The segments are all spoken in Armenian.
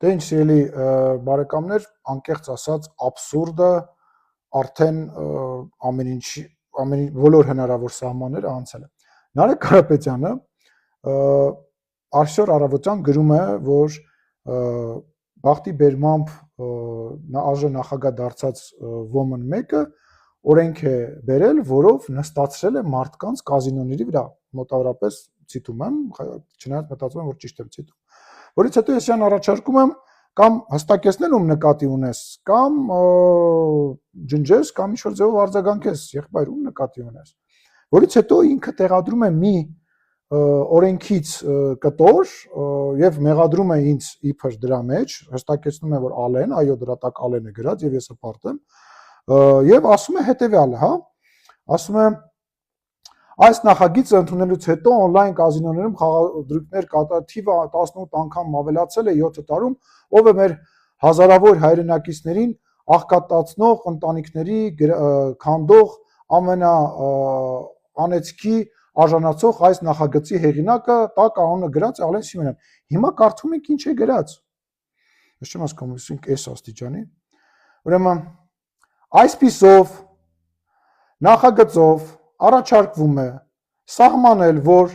Դե ինչ սիրելի բարեկամներ, անկեղծ ասած абսուրդը արդեն ամեն բոլոր հնարավոր սահմանները անցել է։ Նարեկ Կարապետյանը այսօր առավոտյան գրում է, որ բախտի բերմամբ արժե նախագահ դարձած ոմն մեկը օրենք է բերել, որով նստացրել է մարդկանց կազինոների վրա, մոտավորապես ցիտում եմ, չնայած մտածում եմ, որ ճիշտ եմ ցիտում։ Որից հետո ես այն առաջարկում եմ կամ հստակեցնել ում նկատի ունես, կամ ջնջես, կամ ինչ-որ ձևով արձագանքես, եղբայր ում նկատի ունես։ Որից հետո ինքը տեղադրում է մի օրենքից կտոր եւ մեղադրում է ինձ իբր դրա մեջ, հստակեցնում է, որ Ալեն, այո, դրա տակ Ալեն է գրած եւ ես հպարտ եմ, եւ ասում է հետեւյալը, հա, ասում է այս նախագիծը ընդունելուց հետո on-line կազինոներում խաղադրույքներ կատարել թիվը 18 անգամ ավելացել է 7 տարում, ով է մեր հազարավոր հայրենակիցներին աղքատացնող ընտանիքների քանդող ամենաանեծքի արժանացող այս նախագծի հեղինակը տա կանոնը գրած Ալեն Սիմոնյան։ Հիմա կարդում ենք ինչ է գրած։ Ես չեմ հասկանում, ասենք այս աստիճանի։ Ուրեմն այսպիսով նախագծով առաջարկվում է սահմանել, որ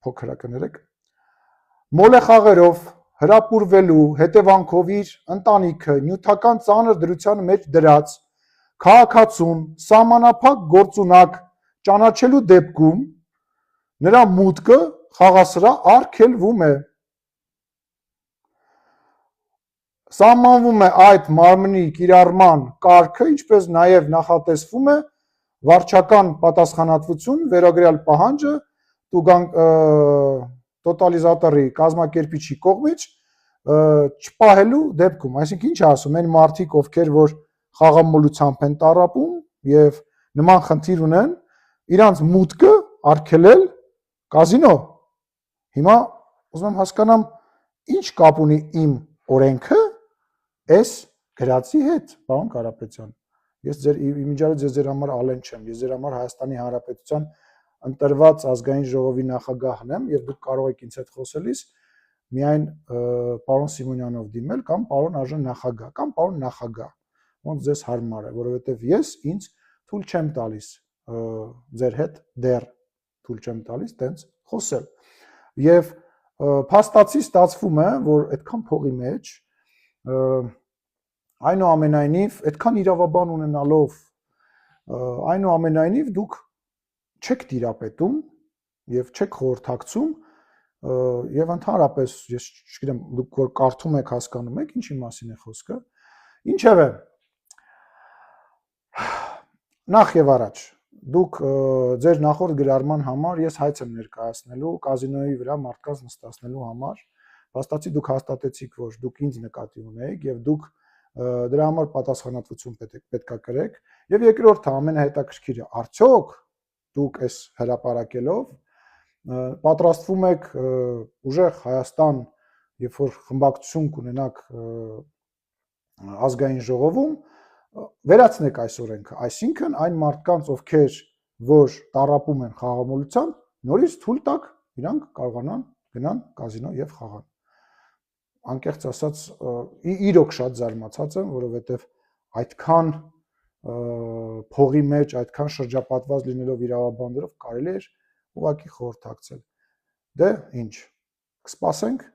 փոքրակներեք մոլեխաղերով հրապուրվելու հետևանքով իր ընտանիքը նյութական ծանր դրության մեջ դրած քաղաքացուն սահմանափակ գործունակ ճանաչելու դեպքում նրա մուտքը խաղասրահ արգելվում է։ Սահմանվում է այդ մարմնի կիրառման կարգը, ինչպես նաև նախատեսվում է վարչական պատասխանատվություն վերագրյալ պահանջը տոտալիզատորի կազմակերպիչի կողմից չպահելու դեպքում, այսինքն ինչ է ասում, այն մարդիկ, ովքեր որ խաղամոլությամբ են տառապում եւ նման խնդիր ունեն, իրանց մուտքը արգելել կազինո։ Հիմա ուզում եմ հասկանամ, ինչ կապ ունի իմ օրենքը այս գրածի հետ, պարոն Կարապետյան։ Ես իմիջիայլոց ես ձեր համար Ալեն չեմ, ես ձեր համար Հայաստանի Հանրապետության ընտրված ազգային ժողովի նախագահն եմ եւ դուք կարող եք ինձ հետ խոսելիս միայն պարոն Սիմոնյանով դիմել կամ պարոն արժան նախագահ կամ պարոն նախագահ, ոնց ձեզ հարմար է, որովհետեւ ես ինձ թույլ չեմ տալիս ձեր հետ դեռ թույլ չեմ տալիս տենց խոսել։ Եվ փաստացի ստացվում է, որ այդքան փողի մեջ այնուամենայնիվ այդքան իրավաբան ունենալով այնուամենայնիվ դուք չեք տիրապետում եւ չեք խորհրդակցում եւ ընդհանրապես ես չգիտեմ դուք որ կարդում եք հասկանում եք ինչի մասին է խոսքը ինչևէ նախ եւ առաջ դուք ձեր նախորդ գրառման համար ես հայց եմ ներկայացնելու կազինոյի վրա մարդկանց նստացնելու համար փաստացի դուք հաստատեցիք որ դուք ինձ նկատի ունեիք եւ դուք դրա համար պատասխանատվություն պետք է կրեք եւ երկրորդը ամենահետաքրքիրը արդյոք դուք այս հրապարակելով պատրաստվում եք ուժեղ Հայաստան երբ որ խմբակցություն կունենաք ազգային ժողովում վերացնեք այս օրենքը այսինքն այն մարդկանց ովքեր որ տառապում են խաղամոլությամբ նորից թույլ տաք իրանք կարողանան գնան կազինո եւ խաղան անկեղծ ասած իրոք շատ զարմացած եմ որովհետեւ այդքան փողի մեջ այդքան շրջապատված լինելով իրավաբաններով կարելի էր ուղղակի խորհրդակցել դե ինչ կսպասենք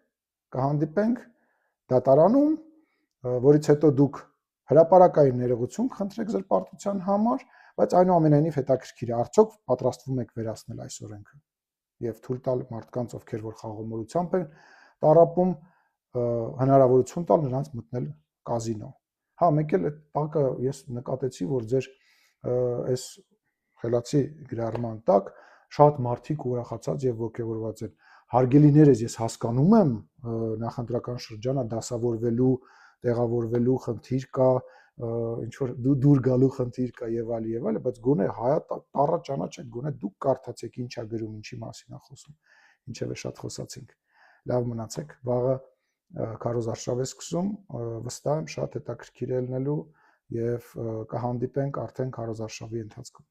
կհանդիպենք դատարանում որից հետո դուք հրապարակային ներողություն խնդրեք ձեր պարտության համար բայց այնուամենայնիվ հետաքրքիր է արդյոք պատրաստվում եք վերացնել այս օրենքը եւ թույլ տալ մարդկանց ովքեր որ խաղամոլությամբ են տառապում հնարավորություն տալ նրանց մտնել կազինո հա մեկ էլ այդ տակը ես նկատեցի որ ձեր այս խելացի գրառման տակ շատ մարդիկ ուրախացած եւ ողջավորված են հարգելիներս ես հասկանում եմ նախընտրական շրջանը դասավորվելու տեղավորվելու խնդիր կա ինչ որ դուր գալու խնդիր կա եւ այլ բայց գոնե հայա տառա ճանաչեք գոնե դուք կարդացեք ինչա գրում ինչի մասին է խոսում ինչեւէ շատ խոսացինք լավ մնացեք վաղը Քարոզ արշավ է սկսում վստահ եմ շատ հետաքրքիր է լինելու եւ կհանդիպենք արդեն Քարոզ արշավի ընթացքում